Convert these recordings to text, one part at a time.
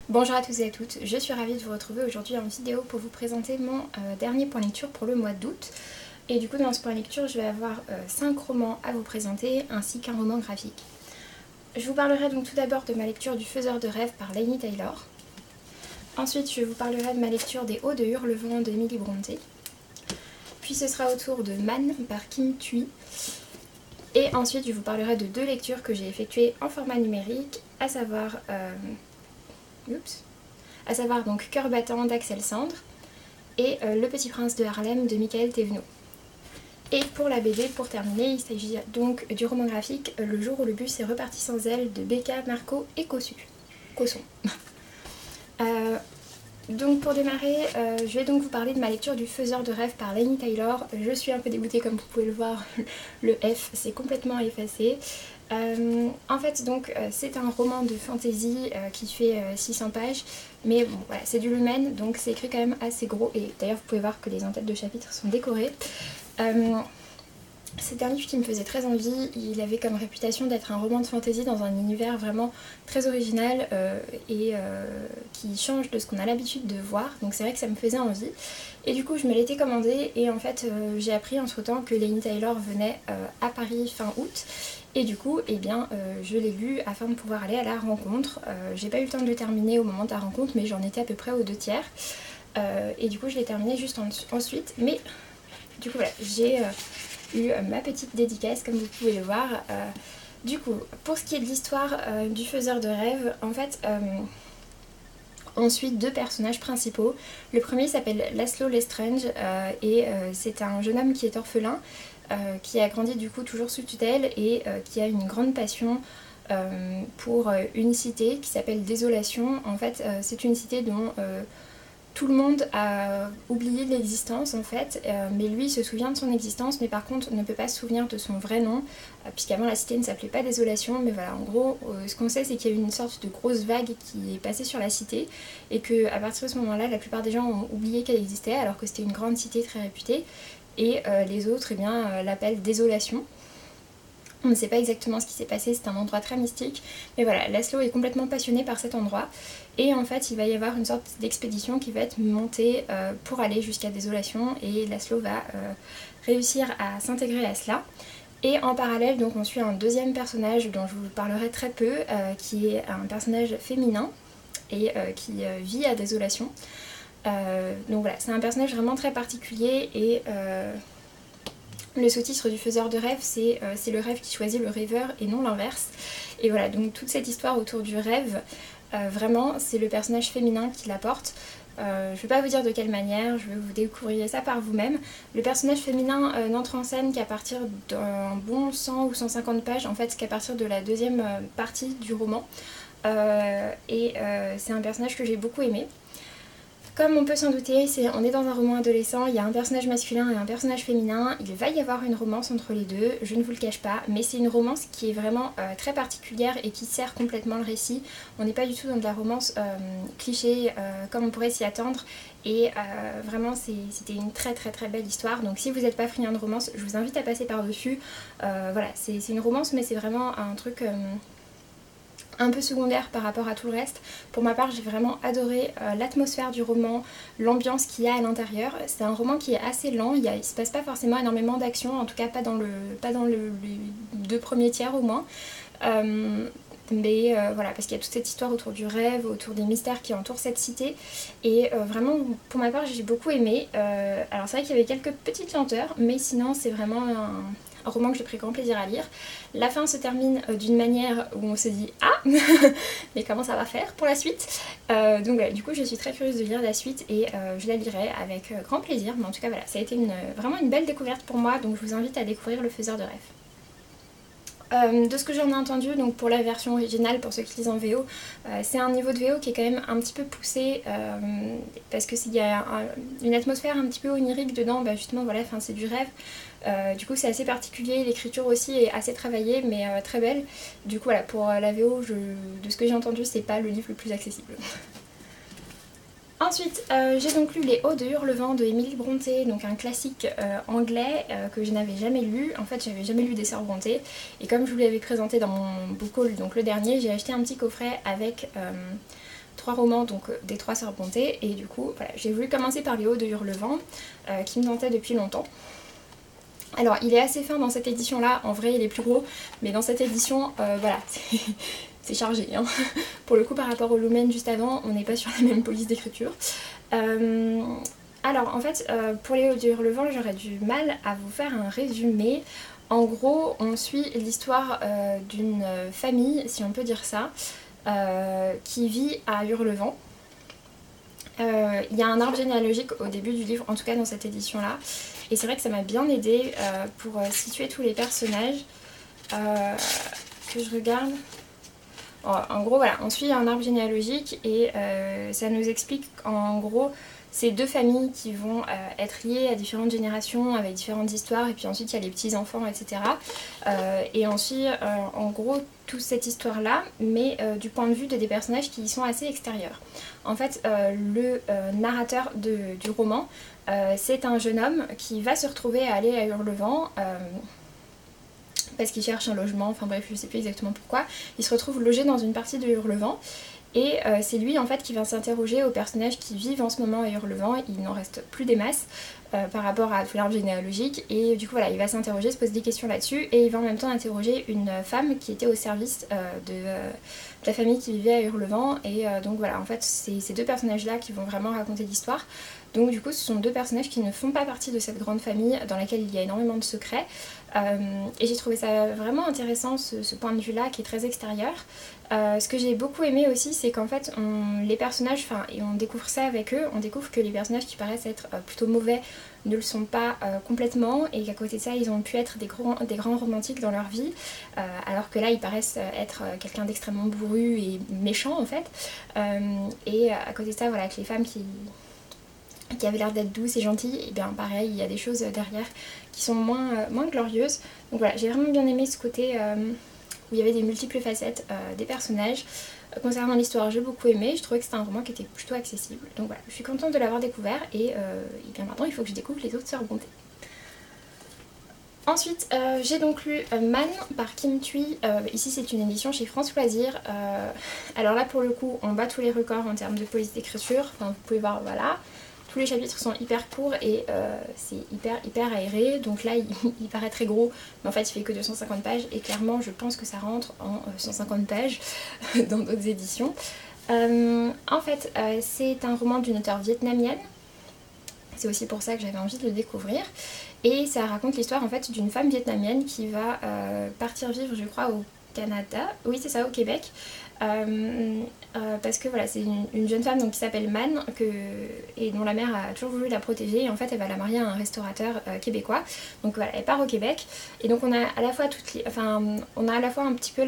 Bonjour à tous et à toutes, je suis ravie de vous retrouver aujourd'hui en vidéo pour vous présenter mon dernier point lecture pour le mois d'août. Et du coup dans ce point lecture je vais avoir 5 romans à vous présenter ainsi qu'un roman graphique. Je vous parlerai donc tout d'abord de ma lecture du Faiseur de rêves par Laini Taylor. Ensuite je vous parlerai de ma lecture des Hauts de Hurlevent de Emily Brontë. Puis ce sera au tour de Man par Kim Thuy. Et ensuite je vous parlerai de 2 lectures que j'ai effectuées en format numérique, à savoir donc Cœur battant d'Axel Sandre et Le Petit Prince de Harlem de Michael Thévenot. Et pour la BD, pour terminer, il s'agit donc du roman graphique Le jour où le bus est reparti sans elle de Becca, Marco et Cosson. Donc pour démarrer, je vais donc vous parler de ma lecture du Faiseur de rêves par Laini Taylor. Je suis un peu dégoûtée comme vous pouvez le voir, le F s'est complètement effacé. En fait donc c'est un roman de fantasy qui fait 600 pages, mais bon voilà, c'est du Lumen donc c'est écrit quand même assez gros et d'ailleurs vous pouvez voir que les entêtes de chapitres sont décorées. C'est un livre qui me faisait très envie, il avait comme réputation d'être un roman de fantasy dans un univers vraiment très original et qui change de ce qu'on a l'habitude de voir, donc c'est vrai que ça me faisait envie. Et du coup je me l'étais commandé et en fait j'ai appris entre temps que Laini Taylor venait à Paris fin août. Et du coup, eh bien, je l'ai lu afin de pouvoir aller à la rencontre. J'ai pas eu le temps de le terminer au moment de la rencontre, mais j'en étais à peu près aux 2/3. Et du coup, je l'ai terminé juste ensuite. Mais du coup, voilà, j'ai eu ma petite dédicace, comme vous pouvez le voir. Du coup, pour ce qui est de l'histoire du Faiseur de rêves, en fait, on suit 2 personnages principaux. Le premier s'appelle Laszlo Lestrange et c'est un jeune homme qui est orphelin. Qui a grandi du coup toujours sous tutelle et qui a une grande passion pour une cité qui s'appelle Désolation. En fait c'est une cité dont tout le monde a oublié l'existence en fait, mais lui se souvient de son existence, mais par contre ne peut pas se souvenir de son vrai nom, puisqu'avant la cité ne s'appelait pas Désolation, mais voilà, en gros ce qu'on sait c'est qu'il y a eu une sorte de grosse vague qui est passée sur la cité, et qu'à partir de ce moment-là, la plupart des gens ont oublié qu'elle existait, alors que c'était une grande cité très réputée, et les autres eh bien, l'appellent Désolation. On ne sait pas exactement ce qui s'est passé, c'est un endroit très mystique, mais voilà, Laszlo est complètement passionné par cet endroit, et en fait il va y avoir une sorte d'expédition qui va être montée pour aller jusqu'à Désolation, et Laszlo va réussir à s'intégrer à cela. Et en parallèle, donc on suit un deuxième personnage dont je vous parlerai très peu, qui est un personnage féminin, et qui vit à Désolation. Donc voilà, c'est un personnage vraiment très particulier et le sous-titre du Faiseur de rêves c'est le rêve qui choisit le rêveur et non l'inverse. Et voilà, donc toute cette histoire autour du rêve, vraiment c'est le personnage féminin qui la porte. Je ne vais pas vous dire de quelle manière, je vais vous découvrir ça par vous-même. Le personnage féminin n'entre en scène qu'à partir d'un bon 100 ou 150 pages, en fait qu'à partir de la deuxième partie du roman. C'est un personnage que j'ai beaucoup aimé. Comme on peut s'en douter, on est dans un roman adolescent, il y a un personnage masculin et un personnage féminin, il va y avoir une romance entre les deux, je ne vous le cache pas, mais c'est une romance qui est vraiment très particulière et qui sert complètement le récit. On n'est pas du tout dans de la romance cliché comme on pourrait s'y attendre, et vraiment c'était une très très très belle histoire, donc si vous n'êtes pas friand de romance, je vous invite à passer par-dessus. Voilà, c'est une romance mais c'est vraiment un truc un peu secondaire par rapport à tout le reste. Pour ma part, j'ai vraiment adoré l'atmosphère du roman, l'ambiance qu'il y a à l'intérieur. C'est un roman qui est assez lent, il se passe pas forcément énormément d'action, en tout cas pas dans les 2 premiers tiers au moins. Voilà, parce qu'il y a toute cette histoire autour du rêve, autour des mystères qui entourent cette cité, et vraiment pour ma part j'ai beaucoup aimé. Alors c'est vrai qu'il y avait quelques petites lenteurs, mais sinon c'est vraiment un roman que j'ai pris grand plaisir à lire. La fin se termine d'une manière où on se dit « Ah !» mais comment ça va faire pour la suite. Donc voilà, du coup je suis très curieuse de lire la suite et je la lirai avec grand plaisir. Mais en tout cas voilà, ça a été vraiment une belle découverte pour moi, donc je vous invite à découvrir Le Faiseur de rêves. De ce que j'en ai entendu, donc pour la version originale, pour ceux qui lisent en VO, c'est un niveau de VO qui est quand même un petit peu poussé, parce qu'il y a une atmosphère un petit peu onirique dedans, justement voilà, c'est du rêve. Du coup c'est assez particulier, l'écriture aussi est assez travaillée mais très belle. Du coup voilà, pour la VO, de ce que j'ai entendu, c'est pas le livre le plus accessible. Ensuite, j'ai donc lu Les Hauts de Hurlevent de Emily Brontë, donc un classique anglais que je n'avais jamais lu. En fait, j'avais jamais lu des Sœurs Brontë, et comme je vous l'avais présenté dans mon book haul, donc le dernier, j'ai acheté un petit coffret avec 3 romans, donc des 3 sœurs Brontë, et du coup voilà, j'ai voulu commencer par Les Hauts de Hurlevent, qui me tentait depuis longtemps. Alors il est assez fin dans cette édition là, en vrai il est plus gros, mais dans cette édition, voilà, c'est chargé. Hein. Pour le coup par rapport au Lumen juste avant, on n'est pas sur la même police d'écriture. Alors en fait, pour Les Hauts de Hurlevent, j'aurais du mal à vous faire un résumé. En gros, on suit l'histoire d'une famille, si on peut dire ça, qui vit à Hurlevent. Il y a un arbre généalogique au début du livre, en tout cas dans cette édition-là. Et c'est vrai que ça m'a bien aidé pour situer tous les personnages que je regarde. En gros, voilà, on suit un arbre généalogique et ça nous explique en gros ces 2 familles qui vont être liées à différentes générations avec différentes histoires, et puis ensuite il y a les petits-enfants, etc. Et on suit en gros toute cette histoire-là, mais du point de vue de des personnages qui y sont assez extérieurs. En fait, le narrateur du roman, c'est un jeune homme qui va se retrouver à aller à Hurlevent parce qu'il cherche un logement, enfin bref, je sais plus exactement pourquoi. Il se retrouve logé dans une partie de Hurlevent. Et c'est lui en fait qui va s'interroger aux personnages qui vivent en ce moment à Hurlevent. Il n'en reste plus des masses par rapport à tout l'arbre généalogique. Et du coup voilà, il va s'interroger, se poser des questions là-dessus. Et il va en même temps interroger une femme qui était au service de la famille qui vivait à Hurlevent. Et donc voilà, en fait c'est ces 2 personnages-là qui vont vraiment raconter l'histoire. Donc du coup ce sont 2 personnages qui ne font pas partie de cette grande famille dans laquelle il y a énormément de secrets. Et j'ai trouvé ça vraiment intéressant ce point de vue là qui est très extérieur. Ce que j'ai beaucoup aimé aussi, c'est qu'en fait les personnages, et on découvre ça avec eux, on découvre que les personnages qui paraissent être plutôt mauvais ne le sont pas complètement, et qu'à côté de ça ils ont pu être des grands romantiques dans leur vie, alors que là ils paraissent être quelqu'un d'extrêmement bourru et méchant en fait. Et à côté de ça, voilà, que les femmes qui avaient l'air d'être douces et gentilles, et bien pareil, il y a des choses derrière qui sont moins glorieuses. Donc voilà, j'ai vraiment bien aimé ce côté où il y avait des multiples facettes des personnages. Concernant l'histoire, j'ai beaucoup aimé, je trouvais que c'était un roman qui était plutôt accessible. Donc voilà, je suis contente de l'avoir découvert, et bien maintenant il faut que je découvre les autres sœurs Brontë. Ensuite, j'ai donc lu Man par Kim Thuy. Ici c'est une édition chez France Loisirs. Alors là pour le coup on bat tous les records en termes de police d'écriture. Enfin, vous pouvez voir, voilà. Tous les chapitres sont hyper courts et c'est hyper aéré. Donc là il paraît très gros, mais en fait il fait que 250 pages. Et clairement je pense que ça rentre en 150 pages dans d'autres éditions. En fait c'est un roman d'une auteure vietnamienne. C'est aussi pour ça que j'avais envie de le découvrir. Et ça raconte l'histoire en fait d'une femme vietnamienne qui va partir vivre, je crois, au Canada. Oui, c'est ça, au Québec. Parce que voilà, c'est une jeune femme donc, qui s'appelle Man et dont la mère a toujours voulu la protéger. Et en fait, elle va la marier à un restaurateur québécois. Donc voilà, elle part au Québec. Et donc on a à la fois on a à la fois un petit peu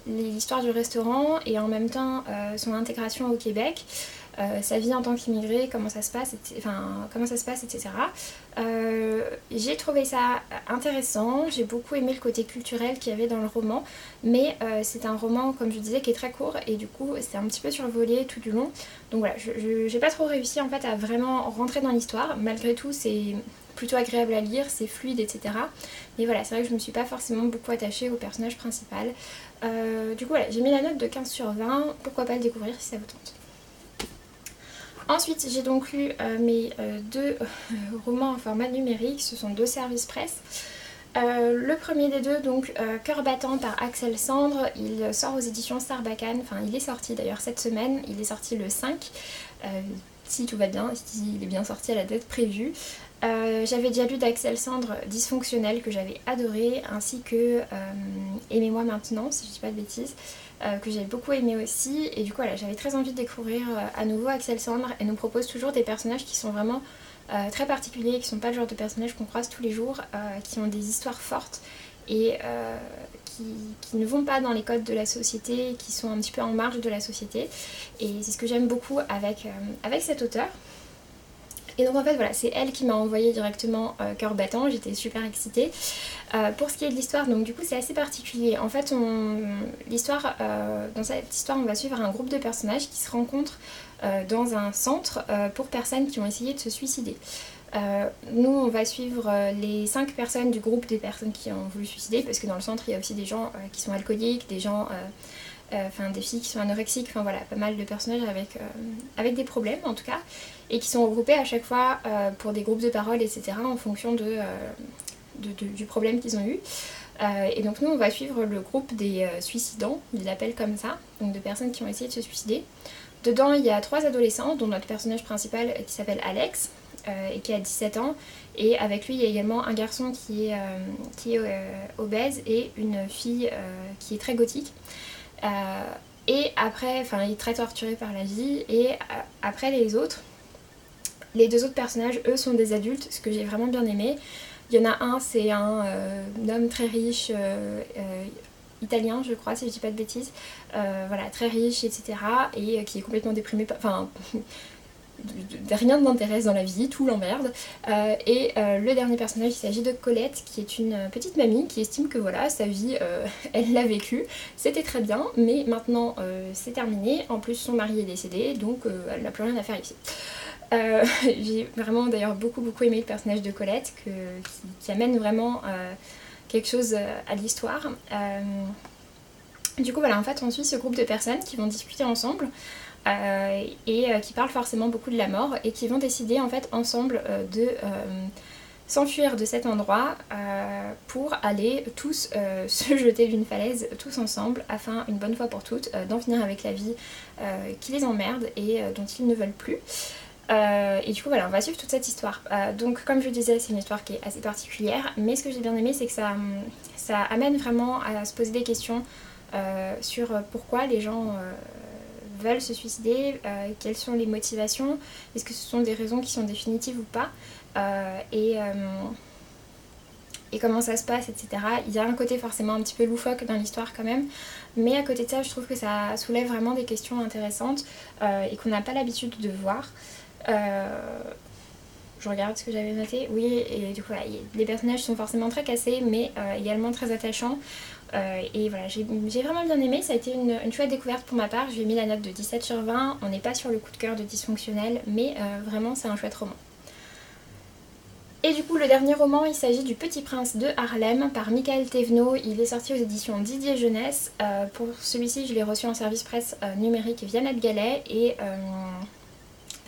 l'histoire du restaurant et en même temps son intégration au Québec. Sa vie en tant qu'immigré, comment ça se passe, etc. J'ai trouvé ça intéressant, j'ai beaucoup aimé le côté culturel qu'il y avait dans le roman, mais c'est un roman, comme je disais, qui est très court et du coup c'est un petit peu survolé tout du long. Donc voilà, j'ai pas trop réussi en fait à vraiment rentrer dans l'histoire. Malgré tout, c'est plutôt agréable à lire, c'est fluide, etc. Mais voilà, c'est vrai que je me suis pas forcément beaucoup attachée au personnage principal. Du coup voilà, j'ai mis la note de 15/20, pourquoi pas le découvrir si ça vous tente. Ensuite, j'ai donc lu mes 2 romans en format numérique, ce sont 2 services presse. Le premier des 2, donc Cœur battant par Axel Sandre, il sort aux éditions Sarbacane, enfin il est sorti d'ailleurs cette semaine, il est sorti le 5, si tout va bien, s'il est bien sorti à la date prévue. J'avais déjà lu d'Axel Sandre Dysfonctionnel que j'avais adoré, ainsi que Aimez-moi maintenant, si je dis pas de bêtises, que j'avais beaucoup aimé aussi. Et du coup voilà, j'avais très envie de découvrir à nouveau Axel Sandre. Elle nous propose toujours des personnages qui sont vraiment très particuliers, qui sont pas le genre de personnages qu'on croise tous les jours, qui ont des histoires fortes et qui ne vont pas dans les codes de la société, qui sont un petit peu en marge de la société. Et c'est ce que j'aime beaucoup avec cet auteur. Et donc en fait voilà, c'est elle qui m'a envoyé directement Cœur battant, j'étais super excitée. Pour ce qui est de l'histoire, donc du coup c'est assez particulier. En fait dans cette histoire on va suivre un groupe de personnages qui se rencontrent dans un centre pour personnes qui ont essayé de se suicider. Nous on va suivre les 5 personnes du groupe des personnes qui ont voulu se suicider, parce que dans le centre il y a aussi des gens qui sont alcooliques, des gens enfin des filles qui sont anorexiques, enfin voilà, pas mal de personnages avec des problèmes en tout cas, et qui sont regroupés à chaque fois pour des groupes de parole, etc. en fonction du problème qu'ils ont eu. Et donc nous on va suivre le groupe des suicidants, ils l'appellent comme ça, donc de personnes qui ont essayé de se suicider. Dedans il y a 3 adolescents, dont notre personnage principal qui s'appelle Alex, et qui a 17 ans, et avec lui il y a également un garçon qui est obèse et une fille qui est très gothique. Et après, enfin il est très torturé par la vie, et après les 2 autres personnages, eux, sont des adultes, ce que j'ai vraiment bien aimé. Il y en a un, c'est un homme très riche, italien je crois, si je dis pas de bêtises, voilà, très riche, etc. et qui est complètement déprimé, enfin rien ne l'intéresse dans la vie, tout l'emmerde. Et le dernier personnage, il s'agit de Colette, qui est une petite mamie qui estime que voilà, sa vie, elle l'a vécue, c'était très bien, mais maintenant c'est terminé, en plus son mari est décédé, donc elle n'a plus rien à faire ici. J'ai vraiment d'ailleurs beaucoup aimé le personnage de Colette qui amène vraiment quelque chose à l'histoire. Du coup voilà, en fait on suit ce groupe de personnes qui vont discuter ensemble et qui parlent forcément beaucoup de la mort et qui vont décider en fait ensemble de s'enfuir de cet endroit pour aller tous se jeter d'une falaise tous ensemble afin une bonne fois pour toutes d'en finir avec la vie qui les emmerde et dont ils ne veulent plus. Et du coup voilà, on va suivre toute cette histoire. Donc comme je disais, c'est une histoire qui est assez particulière, mais ce que j'ai bien aimé c'est que ça amène vraiment à se poser des questions sur pourquoi les gens veulent se suicider, quelles sont les motivations, est-ce que ce sont des raisons qui sont définitives ou pas, et comment ça se passe, etc. Il y a un côté forcément un petit peu loufoque dans l'histoire quand même, mais à côté de ça je trouve que ça soulève vraiment des questions intéressantes et qu'on n'a pas l'habitude de voir. Je regarde ce que j'avais noté. Oui, et du coup, voilà, les personnages sont forcément très cassés, mais également très attachants. Et voilà, j'ai vraiment bien aimé. Ça a été une chouette découverte pour ma part. Je lui ai mis la note de 17 sur 20. On n'est pas sur le coup de cœur de Dysfonctionnel, mais vraiment, c'est un chouette roman. Et du coup, le dernier roman, il s'agit du Petit Prince de Harlem par Michael Thévenot. Il est sorti aux éditions Didier Jeunesse. Pour celui-ci, je l'ai reçu en service presse numérique via NetGalley et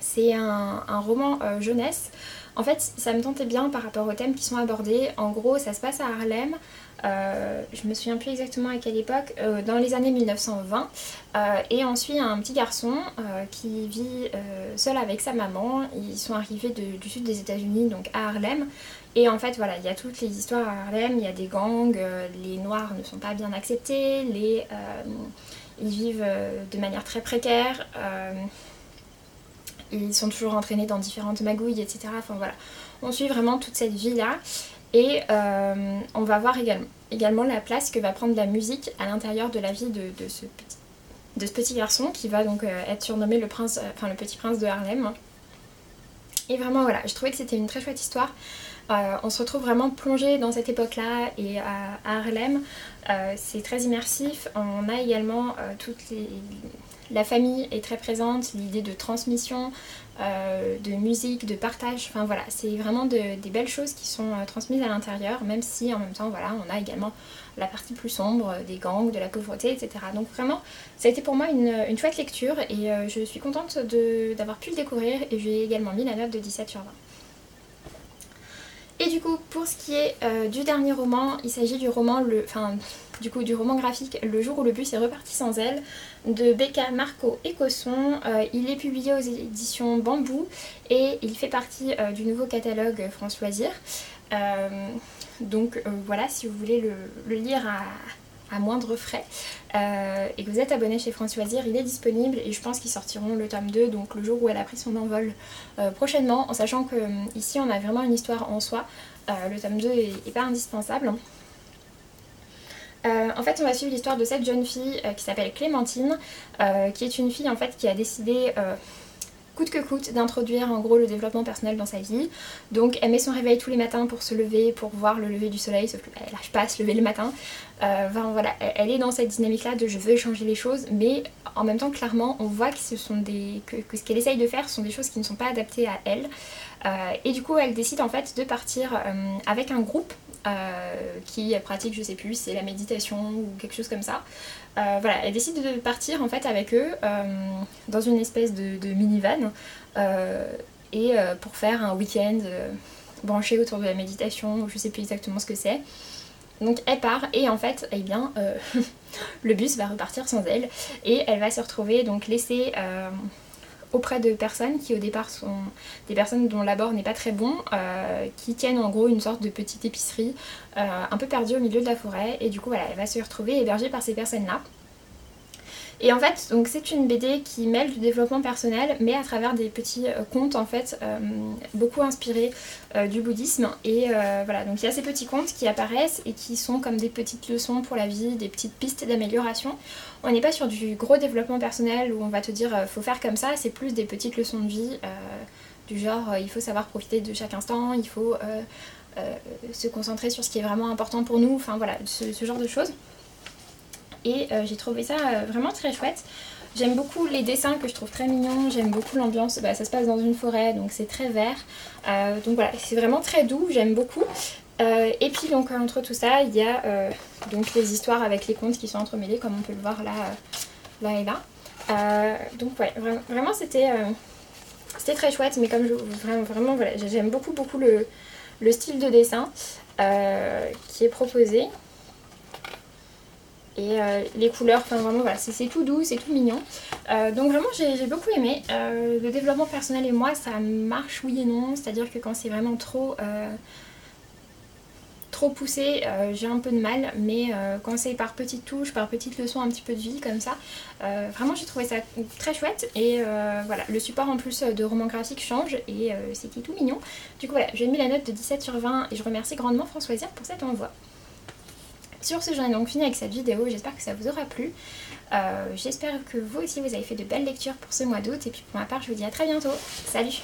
c'est un roman jeunesse. En fait, ça me tentait bien par rapport aux thèmes qui sont abordés. En gros, ça se passe à Harlem. Je me souviens plus exactement à quelle époque, dans les années 1920. Et on suit un petit garçon qui vit seul avec sa maman. Ils sont arrivés du sud des États-Unis, donc à Harlem. Et en fait, voilà, il y a toutes les histoires à Harlem. Il y a des gangs, les noirs ne sont pas bien acceptés, ils vivent de manière très précaire. Ils sont toujours entraînés dans différentes magouilles, etc. Enfin voilà, on suit vraiment toute cette vie-là. Et on va voir également la place que va prendre la musique à l'intérieur de la vie de ce petit garçon qui va donc être surnommé le Petit Prince de Harlem. Et vraiment voilà, je trouvais que c'était une très chouette histoire. On se retrouve vraiment plongé dans cette époque-là et à Harlem. C'est très immersif. On a également la famille est très présente, l'idée de transmission, de musique, de partage, enfin voilà, c'est vraiment des belles choses qui sont transmises à l'intérieur, même si en même temps, voilà, on a également la partie plus sombre, des gangs, de la pauvreté, etc. Donc vraiment, ça a été pour moi une chouette lecture et je suis contente d'avoir pu le découvrir et j'ai également mis la note de 17 sur 20. Et du coup, pour ce qui est du dernier roman, il s'agit du roman du roman graphique Le jour où le bus est reparti sans elle de Becca, Marco et Cosson. Il est publié aux éditions Bambou et il fait partie du nouveau catalogue France Loisirs. Donc voilà, si vous voulez le lire à moindre frais et que vous êtes abonné chez France Loisirs, il est disponible et je pense qu'ils sortiront le tome 2, donc le jour où elle a pris son envol prochainement, en sachant que ici on a vraiment une histoire en soi. Le tome 2 est pas indispensable. En fait on va suivre l'histoire de cette jeune fille qui s'appelle Clémentine, qui est une fille en fait qui a décidé coûte que coûte d'introduire en gros le développement personnel dans sa vie. Donc elle met son réveil tous les matins pour se lever, pour voir le lever du soleil, sauf qu'elle lâche pas à se lever le matin. Enfin voilà, elle est dans cette dynamique là de je veux changer les choses, mais en même temps clairement on voit que ce qu'elle essaye de faire sont des choses qui ne sont pas adaptées à elle. Et du coup elle décide en fait de partir avec un groupe qui pratique, je sais plus, c'est la méditation ou quelque chose comme ça. Voilà, elle décide de partir en fait avec eux dans une espèce de minivan pour faire un week-end branché autour de la méditation, je sais plus exactement ce que c'est. Donc elle part et en fait, eh bien, le bus va repartir sans elle et elle va se retrouver donc laissée auprès de personnes qui au départ sont des personnes dont l'abord n'est pas très bon, qui tiennent en gros une sorte de petite épicerie un peu perdue au milieu de la forêt, et du coup voilà, elle va se retrouver hébergée par ces personnes-là. Et en fait, donc c'est une BD qui mêle du développement personnel, mais à travers des petits contes en fait, beaucoup inspirés du bouddhisme. Et voilà, donc il y a ces petits contes qui apparaissent et qui sont comme des petites leçons pour la vie, des petites pistes d'amélioration. On n'est pas sur du gros développement personnel où on va te dire faut faire comme ça, c'est plus des petites leçons de vie du genre il faut savoir profiter de chaque instant, il faut se concentrer sur ce qui est vraiment important pour nous, enfin voilà, ce genre de choses. Et j'ai trouvé ça vraiment très chouette. J'aime beaucoup les dessins que je trouve très mignons, j'aime beaucoup l'ambiance, ça se passe dans une forêt donc c'est très vert. Donc voilà, c'est vraiment très doux, j'aime beaucoup. Et puis donc entre tout ça, il y a donc les histoires avec les contes qui sont entremêlés comme on peut le voir là et là. Donc ouais, vraiment c'était très chouette, mais comme vraiment voilà, j'aime beaucoup le style de dessin qui est proposé. Et les couleurs, enfin vraiment voilà, c'est tout doux, c'est tout mignon. Donc vraiment j'ai beaucoup aimé. Le développement personnel et moi ça marche oui et non, c'est-à-dire que quand c'est vraiment trop poussé, j'ai un peu de mal, mais quand c'est par petites touches, par petites leçons un petit peu de vie comme ça, vraiment j'ai trouvé ça très chouette. Et voilà, le support en plus de roman graphique change et c'était tout mignon. Du coup voilà, j'ai mis la note de 17 sur 20 et je remercie grandement Françoisire pour cet envoi. Sur ce, j'en ai donc fini avec cette vidéo, j'espère que ça vous aura plu. J'espère que vous aussi vous avez fait de belles lectures pour ce mois d'août, et puis pour ma part je vous dis à très bientôt. Salut!